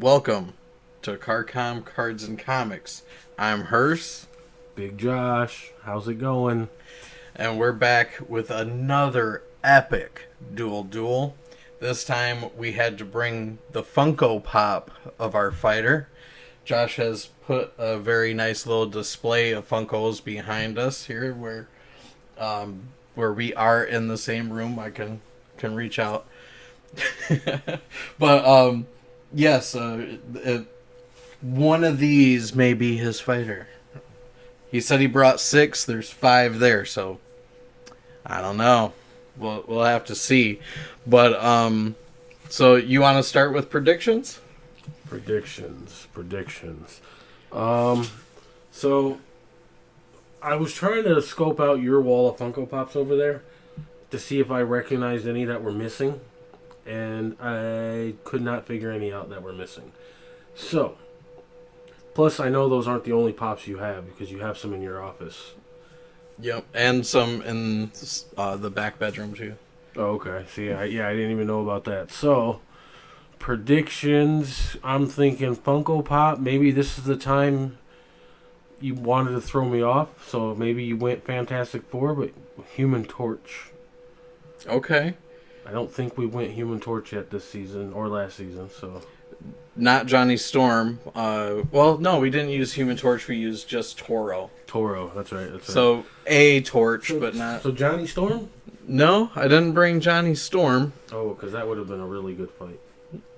Welcome to Karkom Cards and Comics. I'm Hearse, Big Josh, how's it going? and we're back with another epic Dual Duel. This time we had to bring the Funko Pop of our fighter. Josh has put a very nice little display of Funkos behind us here, where we are in the same room. I can reach out, but yes, one of these may be his fighter. He said he brought 6. There's 5 there, so I don't know. We'll have to see. But so you want to start with predictions? Predictions. So I was trying to scope out your wall of Funko Pops over there to see if I recognized any that were missing, and I could not figure any out that were missing. So, plus I know those aren't the only pops you have because you have some in your office. Yep, and some in the back bedroom too. Oh, okay. See, I didn't even know about that. So, predictions. I'm thinking Funko Pop. Maybe this is the time you wanted to throw me off. So maybe you went Fantastic Four, but Human Torch. Okay. I don't think we went Human Torch yet this season or last season. So Not Johnny Storm. Well, no, we didn't use Human Torch. We used just Toro. That's right. So a torch, but not. So Johnny Storm? No, I didn't bring Johnny Storm. Oh, because that would have been a really good fight.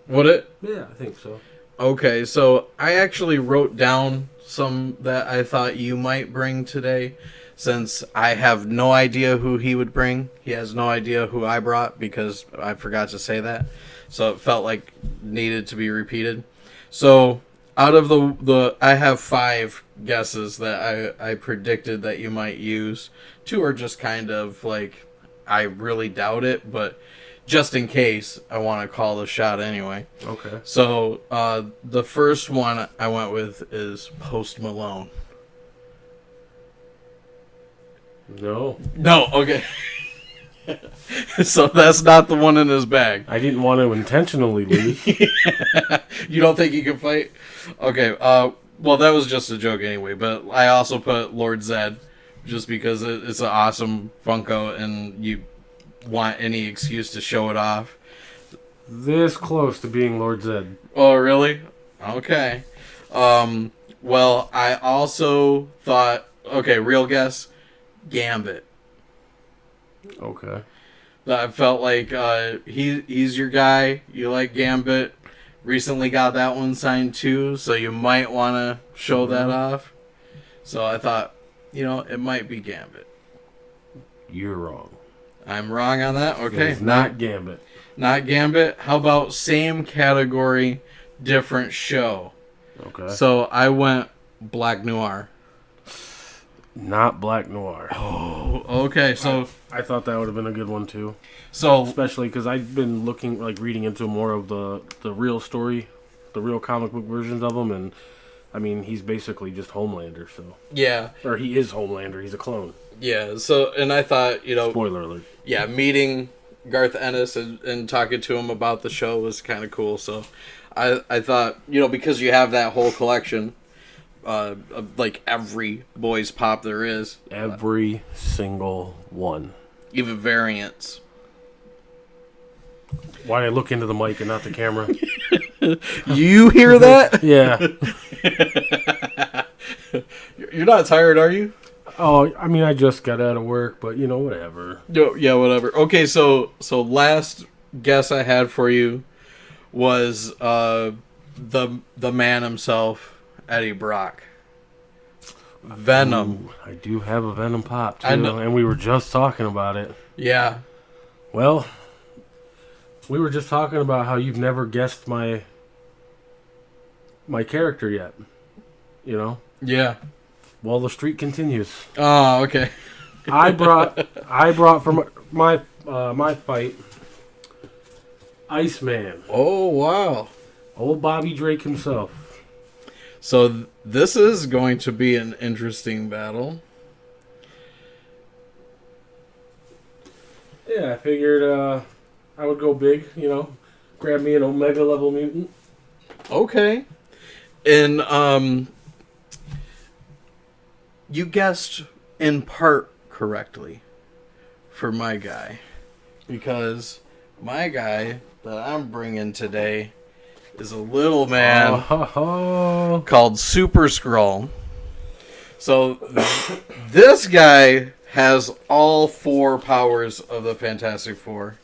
Would it? Yeah, I think so. Okay, so I actually wrote down some that I thought you might bring today, since I have no idea who he would bring. He has no idea who I brought because I forgot to say that. So it felt like needed to be repeated. So out of the I have 5 guesses that I predicted that you might use. 2 are just kind of like, I really doubt it, but just in case, I want to call the shot anyway. Okay. So the first one I went with is Post Malone. No. No, okay. So that's not the one in his bag. I didn't want to intentionally lose. You don't think he can fight? Okay, well, that was just a joke anyway, but I also put Lord Zed, just because it's an awesome Funko, and you want any excuse to show it off. This close to being Lord Zed. Oh, really? Okay. Well, I also thought, okay, real guess, Gambit. Okay. I felt like he's your guy. You like Gambit. Recently got that one signed too, so you might want to show that off. So I thought, it might be Gambit. You're wrong. I'm wrong on that? Okay. It's not Gambit. Not Gambit. How about same category, different show? Okay. So I went Black Noir. Not Black Noir. Oh, okay. So I thought that would have been a good one too. So especially because I've been reading into more of the real story, the real comic book versions of him, and I mean he's basically just Homelander. So yeah, or he is Homelander. He's a clone. Yeah. So and I thought spoiler alert. Yeah, meeting Garth Ennis and talking to him about the show was kind of cool. So I thought because you have that whole collection. Like every boys pop there is. Every single one. Even variants. Why did I look into the mic and not the camera? You hear that? Yeah. You're not tired, are you? Oh, I mean, I just got out of work, but whatever. Yeah, whatever. Okay, so last guess I had for you was the man himself. Eddie Brock. Venom. Ooh, I do have a Venom pop too, I know. And we were just talking about it. Yeah. Well, we were just talking about how you've never guessed my character yet. Yeah. Well, the streak continues. Oh, okay. I brought for my fight Iceman. Oh, wow. Old Bobby Drake himself. So this is going to be an interesting battle. Yeah, I figured I would go big, grab me an Omega level mutant. Okay. And you guessed in part correctly for my guy, because my guy that I'm bringing today is a little man called Super Skrull. So this guy has all 4 powers of the Fantastic Four.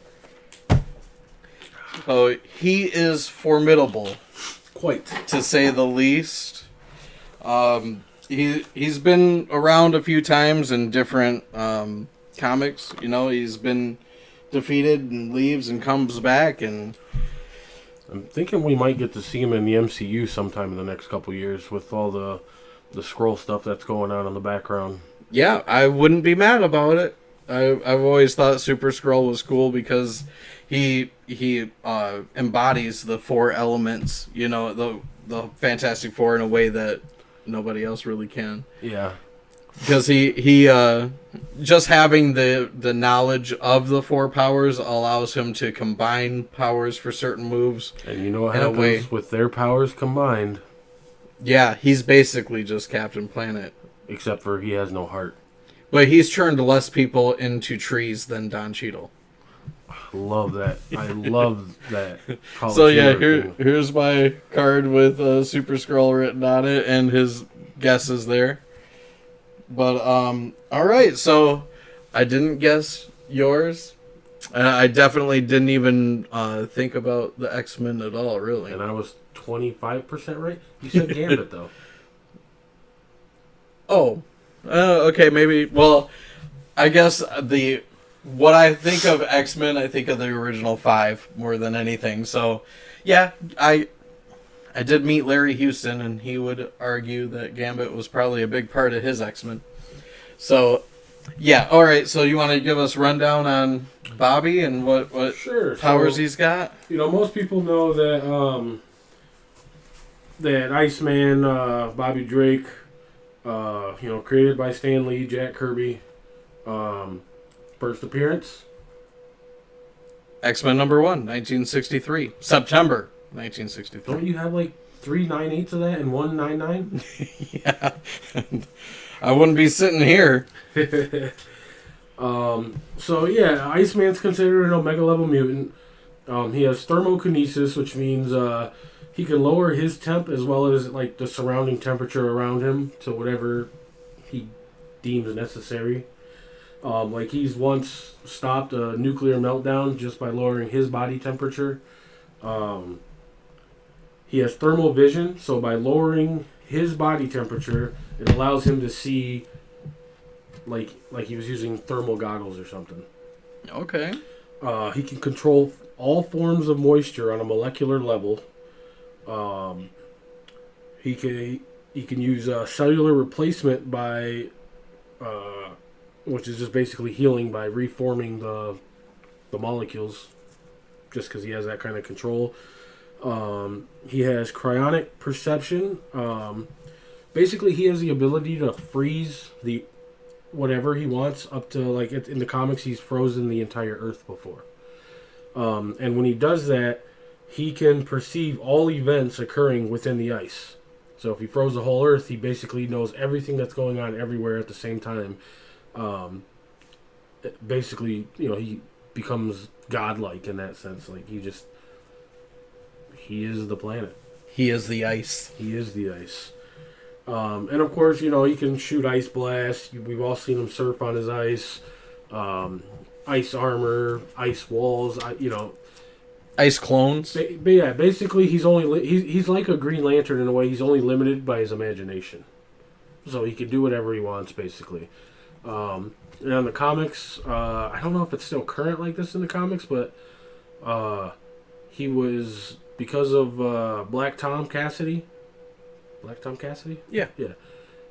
So he is formidable, Quite. to say the least. He's been around a few times in different comics. You know, he's been defeated and leaves and comes back, and I'm thinking we might get to see him in the MCU sometime in the next couple years with all the scroll stuff that's going on in the background. yeah, I wouldn't be mad about it. I've always thought Super Skrull was cool because he embodies the 4 elements, you know, the Fantastic Four in a way that nobody else really can. Yeah. Because he just having the knowledge of the 4 powers allows him to combine powers for certain moves. And you know what in a way. happens with their powers combined? Yeah, he's basically just Captain Planet. Except for he has no heart. But he's turned less people into trees than Don Cheadle. Love that. I love that. So yeah, here's my card with Super Skrull written on it and his guesses there. But all right, so I didn't guess yours. I definitely didn't even think about the X-Men at all, really. And I was 25% right. You said Gambit though. Oh, okay, maybe. Well, I guess what I think of X-Men, I think of the original 5 more than anything. So, yeah, I did meet Larry Houston, and he would argue that Gambit was probably a big part of his X-Men. So, yeah, all right. So you want to give us a rundown on Bobby and what Sure. powers he's got? You know, most people know that that Iceman, Bobby Drake, created by Stan Lee, Jack Kirby. First appearance? X-Men number 1, 1963. September 1963. Don't you have like 3 9/8 of that and 1 9/9? Yeah. I wouldn't be sitting here. So yeah, Iceman's considered an Omega level mutant. He has thermokinesis, which means he can lower his temp as well as like the surrounding temperature around him to whatever he deems necessary. Like he's once stopped a nuclear meltdown just by lowering his body temperature. He has thermal vision, so by lowering his body temperature, it allows him to see like he was using thermal goggles or something. Okay. He can control all forms of moisture on a molecular level. He can use cellular replacement by which is just basically healing by reforming the molecules, just because he has that kind of control. He has Cryonic Perception. Basically, he has the ability to freeze the whatever he wants up to, like, in the comics, he's frozen the entire Earth before. And when he does that, he can perceive all events occurring within the ice. So if he froze the whole Earth, he basically knows everything that's going on everywhere at the same time. Basically, he becomes godlike in that sense. Like, he is the planet. He is the ice. He is the ice. And of course, he can shoot ice blasts. We've all seen him surf on his ice. Ice armor, ice walls, Ice clones. But yeah, basically he's like a Green Lantern in a way. He's only limited by his imagination. So he can do whatever he wants, basically. And in the comics, I don't know if it's still current like this in the comics, but he was, because of Black Tom Cassidy. Black Tom Cassidy? Yeah. Yeah.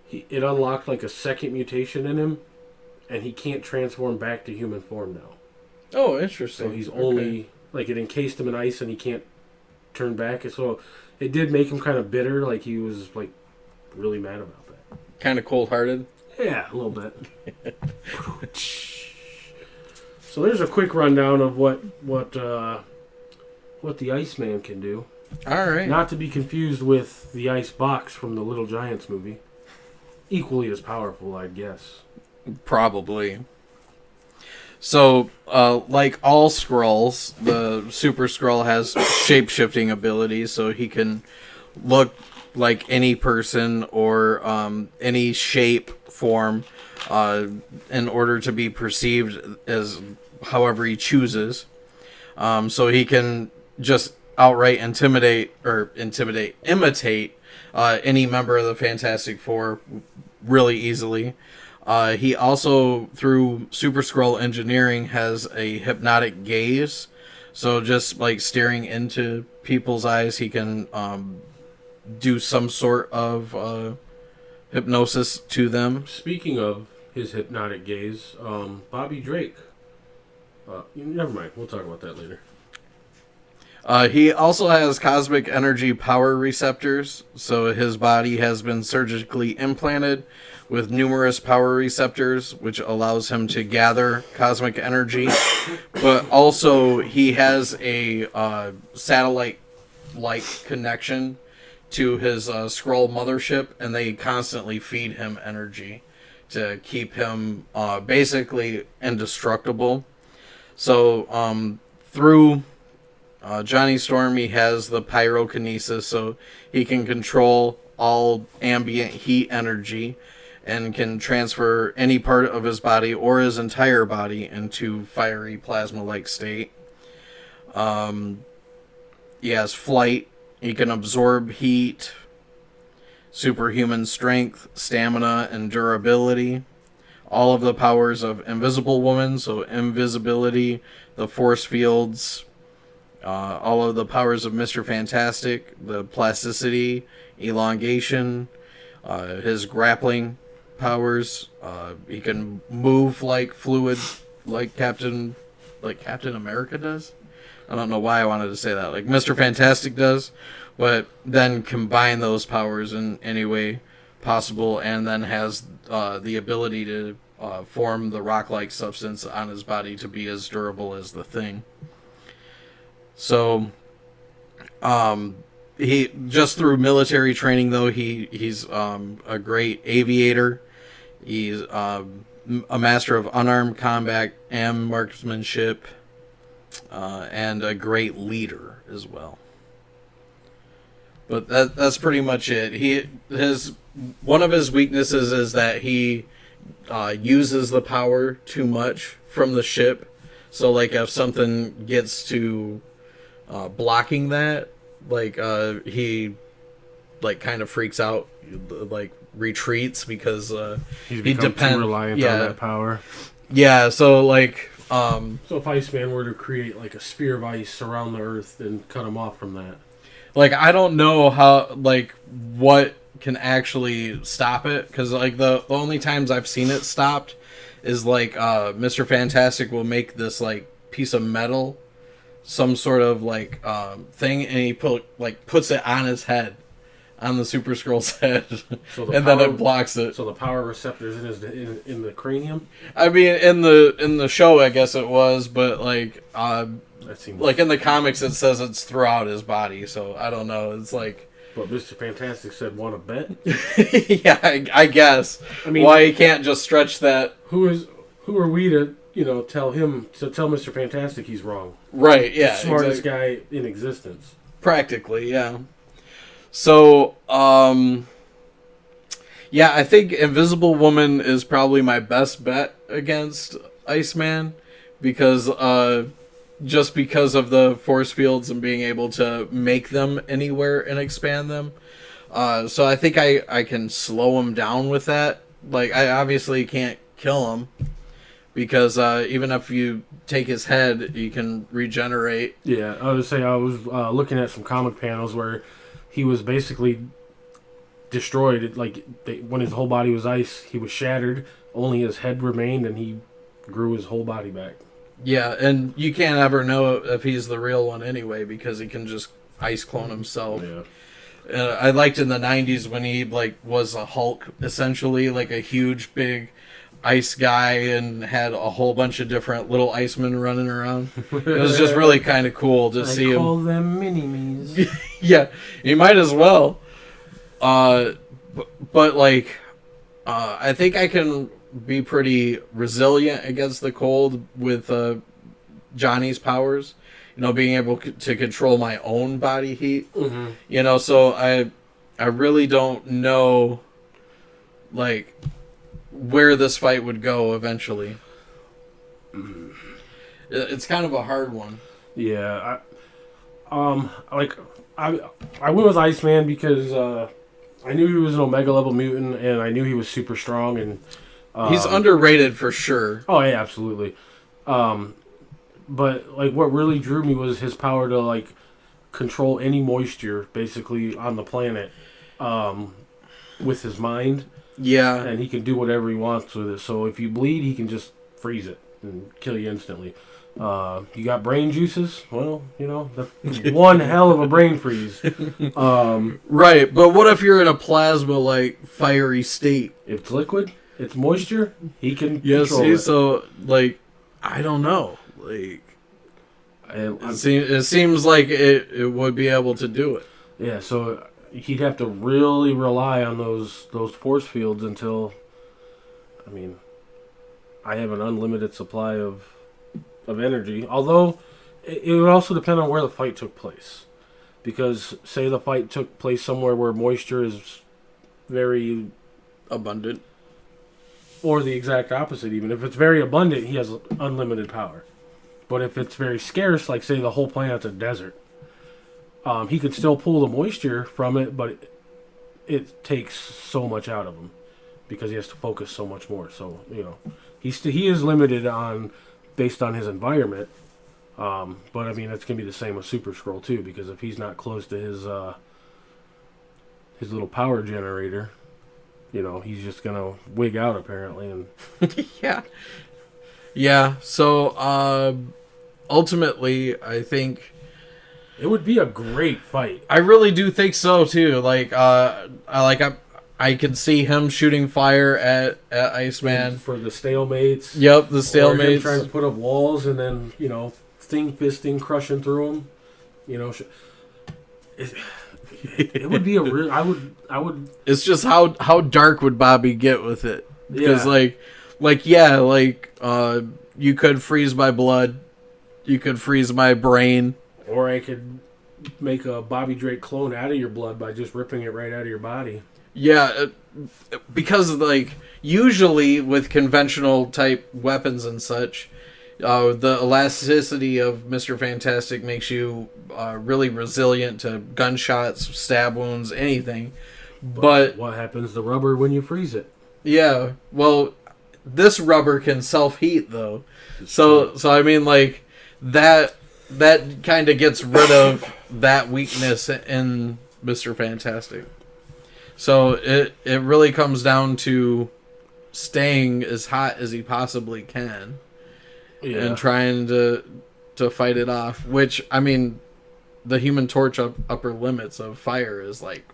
It unlocked like a second mutation in him, and he can't transform back to human form now. Oh, interesting. So he's only, like, it encased him in ice and he can't turn back. So it did make him kind of bitter, like he was, like, really mad about that. Kind of cold-hearted. Yeah, a little bit. So there's a quick rundown of what the Iceman can do. All right. Not to be confused with the ice box from the Little Giants movie. Equally as powerful, I guess. Probably. So, like all Skrulls, the Super Skrull has shape-shifting abilities, so he can look like any person or any shape, form, in order to be perceived as however he chooses. So he can just outright imitate any member of the Fantastic Four really easily. He also, through Super Skrull engineering, has a hypnotic gaze. So just like staring into people's eyes, he can do some sort of hypnosis to them. Speaking of his hypnotic gaze, Bobby Drake. Never mind. We'll talk about that later. He also has cosmic energy power receptors, so his body has been surgically implanted with numerous power receptors, which allows him to gather cosmic energy. But also, he has a satellite-like connection to his Skrull mothership, and they constantly feed him energy to keep him basically indestructible. So, through Johnny Storm, he has the pyrokinesis, so he can control all ambient heat energy and can transfer any part of his body or his entire body into fiery plasma-like state. He has flight. He can absorb heat, superhuman strength, stamina, and durability. All of the powers of Invisible Woman, so invisibility, the force fields, all of the powers of Mr. Fantastic, the plasticity, elongation, his grappling powers. He can move like fluid, like Captain America does. I don't know why I wanted to say that. Like Mr. Fantastic does, but then combine those powers in any way possible, and then has the ability to form the rock-like substance on his body to be as durable as the Thing. So, he just through military training, though, he's a great aviator. He's a master of unarmed combat and marksmanship, and a great leader as well. But that's pretty much it. One of his weaknesses is that he uses the power too much from the ship. So, like, if something gets to blocking that, like he like kind of freaks out, like retreats because he depends too reliant on that power. Yeah, so like so if Iceman were to create like a sphere of ice around the Earth and cut him off from that, like I don't know how, like, what can actually stop it, because like the only times I've seen it stopped is like Mr. Fantastic will make this like piece of metal, some sort of like thing, and he puts it on his head, on the Super Skrull's head, and then it blocks it. So the power receptors in the cranium. I mean, in the show, I guess it was, but like like in the comics, it says it's throughout his body. So I don't know. It's like. But Mr. Fantastic said, "Want to bet?" Yeah, I guess. I mean, why he can't just stretch that? Who are we to tell Mr. Fantastic he's wrong? Right, yeah. The smartest guy in existence. Practically, yeah. So, yeah, I think Invisible Woman is probably my best bet against Iceman, because just because of the force fields and being able to make them anywhere and expand them. So I think I can slow him down with that. Like, I obviously can't kill him, because even if you take his head, you can regenerate. Yeah, I was looking at some comic panels where he was basically destroyed. When his whole body was ice, he was shattered. Only his head remained, and he grew his whole body back. Yeah, and you can't ever know if he's the real one anyway, because he can just ice clone himself. Yeah. I liked in the 90s when he was a Hulk, essentially, like a huge, big ice guy and had a whole bunch of different little icemen running around. It was just really kind of cool to see him. I call them mini-me's. Yeah, you might as well. But like, I think I can be pretty resilient against the cold with Johnny's powers. You know, being able to control my own body heat. Mm-hmm. You know, so I really don't know, like, where this fight would go eventually. It's kind of a hard one. Yeah, I went with Iceman because I knew he was an Omega level mutant, and I knew he was super strong, and he's underrated for sure. Oh yeah, absolutely. But like, what really drew me was his power to like control any moisture basically on the planet with his mind. Yeah, and he can do whatever he wants with it. So if you bleed, he can just freeze it and kill you instantly. You got brain juices? Well, you know, that's one hell of a brain freeze. Right, but what if you're in a plasma, like, fiery state? If it's liquid, it's moisture, he can Yes, control it. So, like, I don't know. Like, it seems like it would be able to do it. Yeah, so he'd have to really rely on those force fields until, I mean, I have an unlimited supply of energy. Although, it would also depend on where the fight took place. Because, say the fight took place somewhere where moisture is very abundant. Or the exact opposite even. If it's very abundant, he has unlimited power. But if it's very scarce, like say the whole planet's a desert, he could still pull the moisture from it, but it takes so much out of him because he has to focus so much more. So, you know, he is limited based on his environment. But I mean, it's gonna be the same with Super Skrull too, because if he's not close to his little power generator, you know, he's just gonna wig out apparently. And yeah. So ultimately, I think it would be a great fight. I really do think so too. Like, I can see him shooting fire at Iceman for the stalemates. Yep, the stalemates. Or him trying to put up walls and then, you know, thing fisting, crushing through them. You know, it would be a real. I would. It's just how dark would Bobby get with it? Because you could freeze my blood, you could freeze my brain, or I could make a Bobby Drake clone out of your blood by just ripping it right out of your body. Yeah, because like usually with conventional type weapons and such, the elasticity of Mr. Fantastic makes you really resilient to gunshots, stab wounds, anything. But what happens to rubber when you freeze it? Yeah, well, this rubber can self-heat though, so I mean, like that kind of gets rid of that weakness in Mr. Fantastic. So it really comes down to staying as hot as he possibly can, and trying to fight it off. Which, I mean, the Human Torch upper limits of fire is like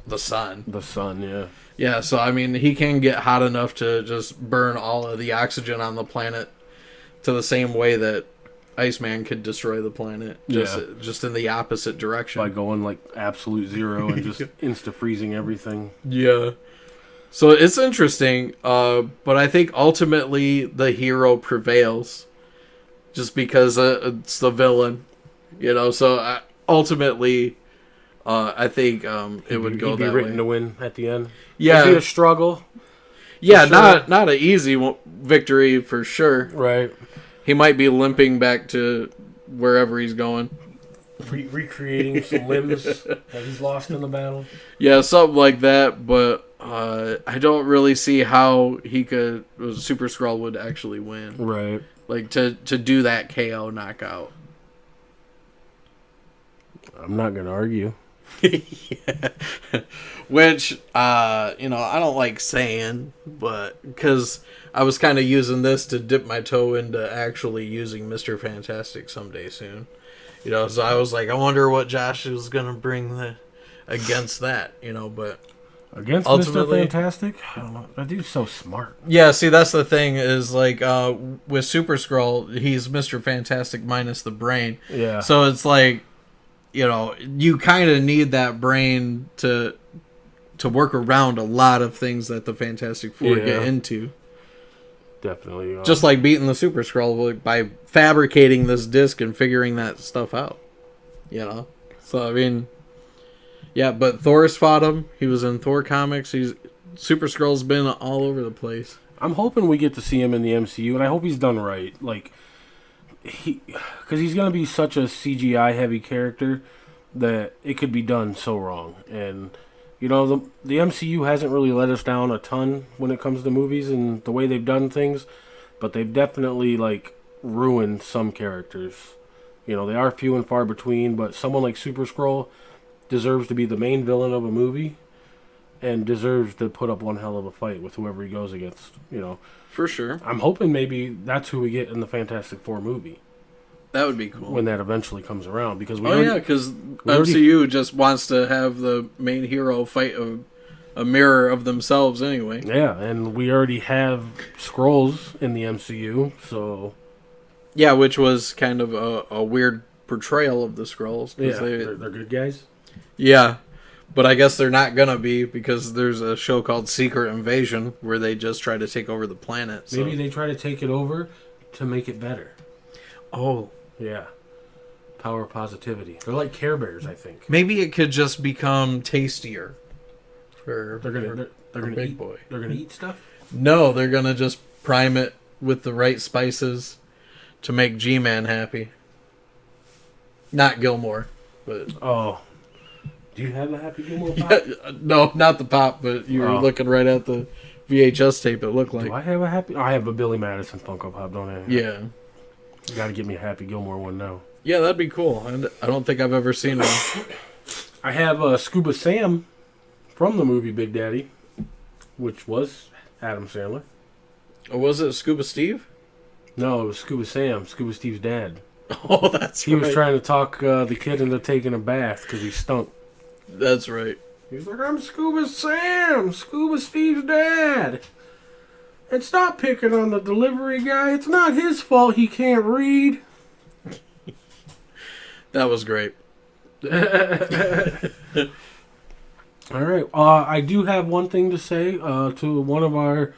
the sun. The sun, yeah. Yeah, so I mean, he can get hot enough to just burn all of the oxygen on the planet to the same way that Iceman could destroy the planet, just in the opposite direction. By going like absolute zero and just insta-freezing everything. Yeah. So it's interesting, but I think ultimately the hero prevails just because it's the villain, you know, so ultimately I think it would go that way. He'd be written to win at the end. Yeah. It'd be a struggle. Yeah, sure. Not an easy victory for sure. Right. He might be limping back to wherever he's going. Recreating some limbs that he's lost in the battle. Yeah, something like that, but I don't really see how Super Skrull would actually win. Right. Like, to do that KO knockout. I'm not going to argue. Yeah. Which, I don't like saying, but because I was kind of using this to dip my toe into actually using Mr. Fantastic someday soon. You know, so I was like, I wonder what Josh is going to bring against that, you know, but... Against ultimately, Mr. Fantastic? I don't know. That dude's so smart. yeah. See, that's the thing is like with Super Scroll, he's Mr. Fantastic minus the brain. Yeah. So it's like, you know, you kind of need that brain to work around a lot of things that the Fantastic Four get into. Definitely. Just like beating the Super Scroll by fabricating this disc and figuring that stuff out. You know? So, I mean, yeah, but Thor's fought him. He was in Thor comics. Super Scroll's been all over the place. I'm hoping we get to see him in the MCU, and I hope he's done right. Like, because he's going to be such a CGI heavy character that it could be done so wrong. And, you know, the MCU hasn't really let us down a ton when it comes to movies and the way they've done things, but they've definitely, like, ruined some characters. You know, they are few and far between, but someone like Super Scroll deserves to be the main villain of a movie and deserves to put up one hell of a fight with whoever he goes against, you know. For sure. I'm hoping maybe that's who we get in the Fantastic Four movie. That would be cool. When that eventually comes around. Because because MCU just wants to have the main hero fight a mirror of themselves anyway. Yeah, and we already have Skrulls in the MCU, so... Yeah, which was kind of a weird portrayal of the Skrulls. Yeah, they're good guys? Yeah, but I guess they're not going to be because there's a show called Secret Invasion where they just try to take over the planet. So. Maybe they try to take it over to make it better. Oh. Yeah. Power of positivity. They're like Care Bears, I think. Maybe it could just become tastier. They're gonna Big eat, Boy. They're gonna eat stuff? No, they're going to just prime it with the right spices to make G-Man happy. Not Gilmore, but... Oh. Do you have a Happy Gilmore pop? Yeah, no, not the pop, but you were looking right at the VHS tape, it looked like. Do I have a Happy... I have a Billy Madison Funko Pop, don't I? Yeah. You gotta get me a Happy Gilmore one now. Yeah, that'd be cool. I don't think I've ever seen one. I have Scuba Sam from the movie Big Daddy, which was Adam Sandler. Or was it Scuba Steve? No, it was Scuba Sam, Scuba Steve's dad. Oh, that's He right. was trying to talk the kid into taking a bath because he stunk. That's right. He was like, I'm Scuba Sam, Scuba Steve's dad. And stop picking on the delivery guy. It's not his fault he can't read. That was great. All right. I do have one thing to say to one of our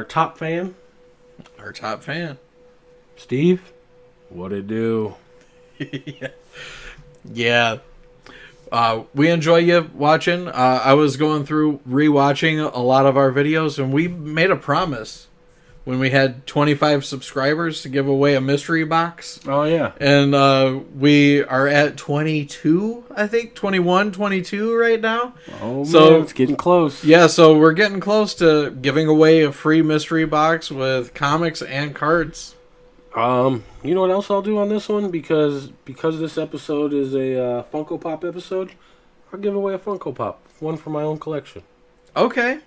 top fan. Our top fan. Steve, what it do? Yeah. We enjoy you watching. I was going through rewatching a lot of our videos, and we made a promise when we had 25 subscribers to give away a mystery box. Oh, yeah. And we are at 22, I think, 21, 22 right now. Oh, so, man, it's getting close. Yeah, so we're getting close to giving away a free mystery box with comics and cards. You know what else I'll do on this one? Because this episode is a Funko Pop episode, I'll give away a Funko Pop. One for my own collection. Okay.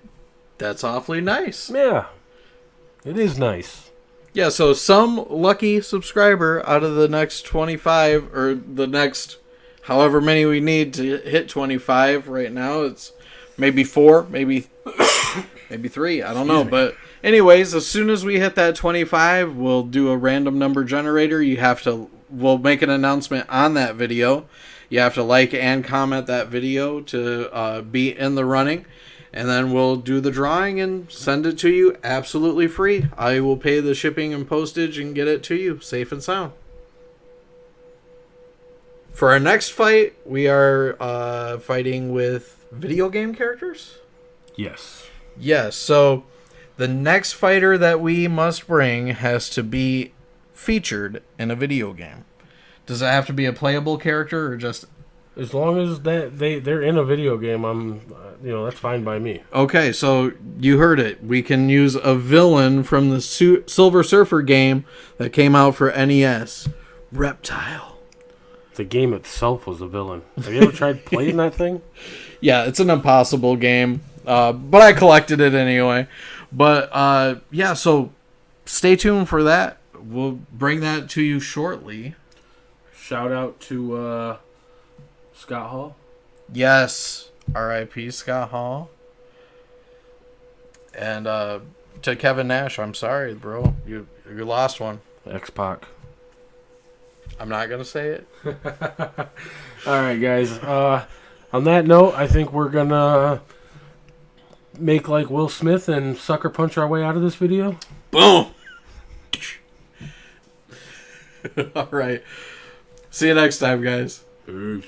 That's awfully nice. Yeah. It is nice. Yeah, so some lucky subscriber out of the next 25, or the next however many we need to hit 25 right now, it's maybe 4, maybe 3, I don't know. But anyways, as soon as we hit that 25, we'll do a random number generator. We'll make an announcement on that video. You have to like and comment that video to be in the running. And then we'll do the drawing and send it to you absolutely free. I will pay the shipping and postage and get it to you safe and sound. For our next fight, we are fighting with video game characters? Yes. Yes, so the next fighter that we must bring has to be featured in a video game. Does it have to be a playable character or just... As long as they're in a video game, that's fine by me. Okay, so you heard it. We can use a villain from the Silver Surfer game that came out for NES. Reptile. The game itself was a villain. Have you ever tried playing that thing? Yeah, it's an impossible game, but I collected it anyway. But, yeah, so stay tuned for that. We'll bring that to you shortly. Shout out to... Scott Hall? Yes. R.I.P. Scott Hall. And to Kevin Nash, I'm sorry, bro. You lost one. X-Pac. I'm not going to say it. All right, guys. On that note, I think we're going to make like Will Smith and sucker punch our way out of this video. Boom! All right. See you next time, guys. Peace.